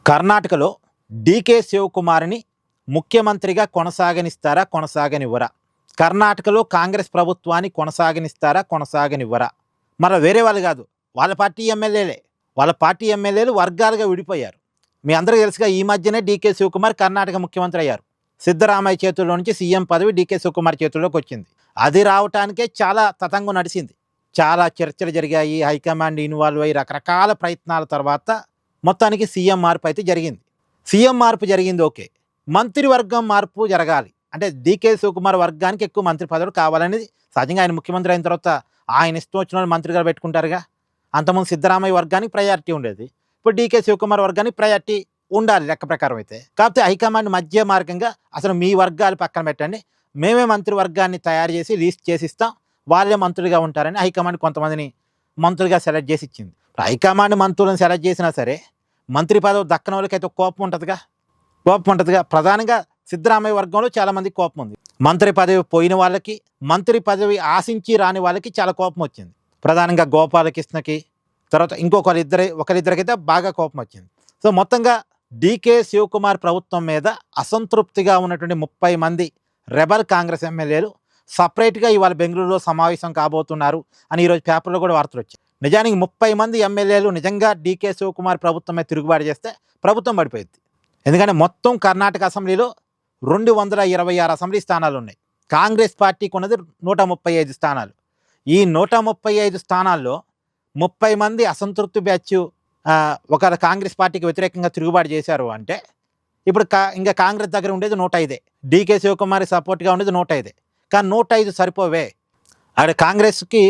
కర్ణాటకలో డీకే శివకుమార్ని ముఖ్యమంత్రిగా కొనసాగనిస్తారా, కొనసాగనివ్వరా? కర్ణాటకలో కాంగ్రెస్ ప్రభుత్వాన్ని కొనసాగనిస్తారా, కొనసాగనివ్వరా? మరి వేరే వాళ్ళు కాదు, వాళ్ళ పార్టీ ఎమ్మెల్యేలు వర్గాలుగా విడిపోయారు. మీ అందరికీ తెలుసుగా, ఈ మధ్యనే డీకే శివకుమార్ కర్ణాటక ముఖ్యమంత్రి అయ్యారు. సిద్ధరామయ్య చేతుల్లో నుంచి సీఎం పదవి డీకే శివకుమార్ చేతుల్లోకి వచ్చింది. అది రావటానికే చాలా తతంగం నడిచింది. చాలా చర్చలు జరిగాయి, హైకమాండ్ ఇన్వాల్వ్ అయ్యి రకరకాల ప్రయత్నాల తర్వాత మొత్తానికి సీఎం మార్పు అయితే జరిగింది. సీఎం మార్పు జరిగింది, ఓకే. మంత్రివర్గం మార్పు జరగాలి అంటే డీకే శివకుమార్ వర్గానికి ఎక్కువ మంత్రి పదవులు కావాలనేది సహజంగా. ఆయన ముఖ్యమంత్రి అయిన తర్వాత ఆయన ఇష్టం వచ్చిన వాళ్ళు మంత్రిగా పెట్టుకుంటారుగా. అంతకుముందు సిద్ధరామయ్య వర్గానికి ప్రయారిటీ ఉండేది, ఇప్పుడు డీకే శివకుమార్ వర్గానికి ప్రయారిటీ ఉండాలి లెక్క ప్రకారం అయితే. కాకపోతే హైకమాండ్ మధ్య మార్గంగా అసలు మీ వర్గాలు పక్కన పెట్టండి, మేమే మంత్రివర్గాన్ని తయారు చేసి లీస్ట్ చేసి ఇస్తాం, వాళ్ళే మంత్రులుగా ఉంటారని హైకమాండ్ కొంతమందిని మంత్రులుగా సెలెక్ట్ చేసి ఇచ్చింది. హైకమాండ్ మంత్రులను సెలెక్ట్ చేసినా సరే మంత్రి పదవి దక్కన వాళ్ళకైతే కోపం ఉంటుందిగా. ప్రధానంగా సిద్ధరామయ్య వర్గంలో చాలామంది కోపం ఉంది. మంత్రి పదవి పోయిన వాళ్ళకి, మంత్రి పదవి ఆశించి రాని వాళ్ళకి చాలా కోపం వచ్చింది. ప్రధానంగా గోపాలకృష్ణకి, తర్వాత ఒకరిద్దరికైతే బాగా కోపం వచ్చింది. సో మొత్తంగా డీకే శివకుమార్ ప్రభుత్వం మీద అసంతృప్తిగా ఉన్నటువంటి 30 మంది రెబల్ కాంగ్రెస్ ఎమ్మెల్యేలు సపరేట్గా ఇవాళ బెంగళూరులో సమావేశం కాబోతున్నారు అని ఈరోజు పేపర్లో కూడా వార్తలు వచ్చాయి. నిజానికి 30 మంది ఎమ్మెల్యేలు నిజంగా డీకే శివకుమార్ ప్రభుత్వమే తిరుగుబాటు చేస్తే ప్రభుత్వం పడిపోయింది. ఎందుకంటే మొత్తం కర్ణాటక అసెంబ్లీలో 226 అసెంబ్లీ స్థానాలు ఉన్నాయి. కాంగ్రెస్ పార్టీకి ఉన్నది 135 స్థానాలు. ఈ 135 స్థానాల్లో 30 మంది అసంతృప్తి బ్యాచ్ ఒక కాంగ్రెస్ పార్టీకి వ్యతిరేకంగా తిరుగుబాటు చేశారు అంటే ఇప్పుడు ఇంకా కాంగ్రెస్ దగ్గర ఉండేది 105. డీకే శివకుమార్ సపోర్ట్గా ఉండేది 105. కానీ 105 సరిపోవే. అక్కడ కాంగ్రెస్కి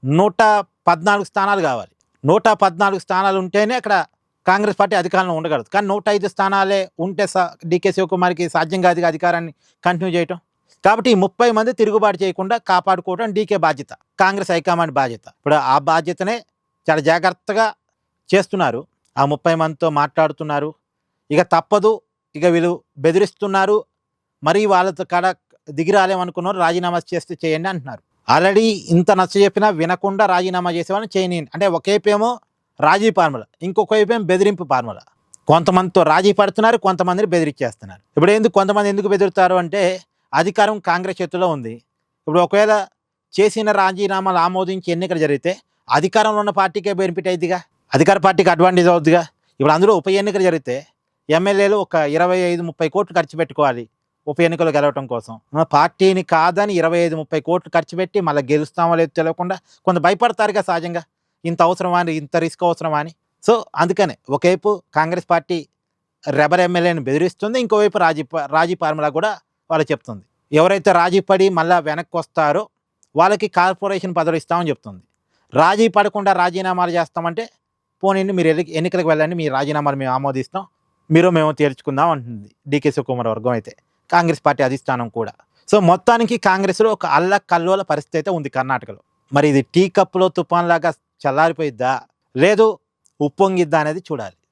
114 స్థానాలు కావాలి. 114 స్థానాలు ఉంటేనే అక్కడ కాంగ్రెస్ పార్టీ అధికారంలో ఉండగలదు. కానీ 105 స్థానాలే ఉంటే డీకే శివకుమార్కి సాధ్యం కాదుగా అధికారాన్ని కంటిన్యూ చేయటం. కాబట్టి ఈ 30 మంది తిరుగుబాటు చేయకుండా కాపాడుకోవడం డీకే బాధ్యత, కాంగ్రెస్ హైకమాండ్ బాధ్యత. ఇప్పుడు ఆ బాధ్యతనే చాలా జాగ్రత్తగా చేస్తున్నారు. ఆ 30 మందితో మాట్లాడుతున్నారు. ఇక తప్పదు, ఇక వీళ్ళు బెదిరిస్తున్నారు, మరి వాళ్ళతో కాడ దిగి రాలేమనుకున్నారు, రాజీనామా చేస్తే చేయండి అంటున్నారు. ఆల్రెడీ ఇంత నచ్చ చెప్పినా వినకుండా రాజీనామా చేసేవాళ్ళని చేయనీయండి అంటే ఒకవైపేమో రాజీ ఫార్ములా, ఇంకొక వైపేమో బెదిరింపు ఫార్ములా. కొంతమందితో రాజీ పడుతున్నారు, కొంతమందిని బెదిరించేస్తున్నారు. ఇప్పుడు కొంతమంది ఎందుకు బెదిరుతారు అంటే అధికారం కాంగ్రెస్ చేతిలో ఉంది. ఇప్పుడు ఒకవేళ చేసిన రాజీనామాలు ఆమోదించి ఎన్నికలు జరిగితే అధికారంలో ఉన్న పార్టీకే బెనిఫిట్ అయిద్దిగా, అధికార పార్టీకి అడ్వాంటేజ్ అవుద్దిగా. ఇప్పుడు అందులో ఉప ఎన్నికలు జరిగితే ఎమ్మెల్యేలు ఒక 25-30 కోట్లు ఖర్చు పెట్టుకోవాలి ఉప ఎన్నికలు గెలవటం కోసం. పార్టీని కాదని 25-30 కోట్లు ఖర్చు పెట్టి మళ్ళీ గెలుస్తామో లేదో తెలియకుండా కొంత భయపడతారుగా సహజంగా. ఇంత అవసరమా అని, ఇంత రిస్క్ అవసరమా అని. సో అందుకనే ఒకవైపు కాంగ్రెస్ పార్టీ రెబర్ ఎమ్మెల్యేని బెదిరిస్తుంది, ఇంకోవైపు రాజీ ఫార్ములా కూడా వాళ్ళు చెప్తుంది. ఎవరైతే రాజీ పడి మళ్ళీ వెనక్కి వస్తారో వాళ్ళకి కార్పొరేషన్ పదవులు ఇస్తామని చెప్తుంది. రాజీ పడకుండా రాజీనామాలు చేస్తామంటే పోనీ మీరు ఎన్నికలకు వెళ్ళండి, మీ రాజీనామాలు మేము ఆమోదిస్తాం, మేము తేల్చుకుందాం అంటుంది డీకే శివకుమార్ వర్గం అయితే, కాంగ్రెస్ పార్టీ అధిష్టానం కూడా. సో మొత్తానికి కాంగ్రెస్లో ఒక అల్లకల్లోల పరిస్థితి అయితే ఉంది కర్ణాటకలో. మరి ఇది టీ కప్పులో తుఫాన్ లాగా చల్లారిపోయిద్దా, లేదు ఉప్పొంగిద్దా అనేది చూడాలి.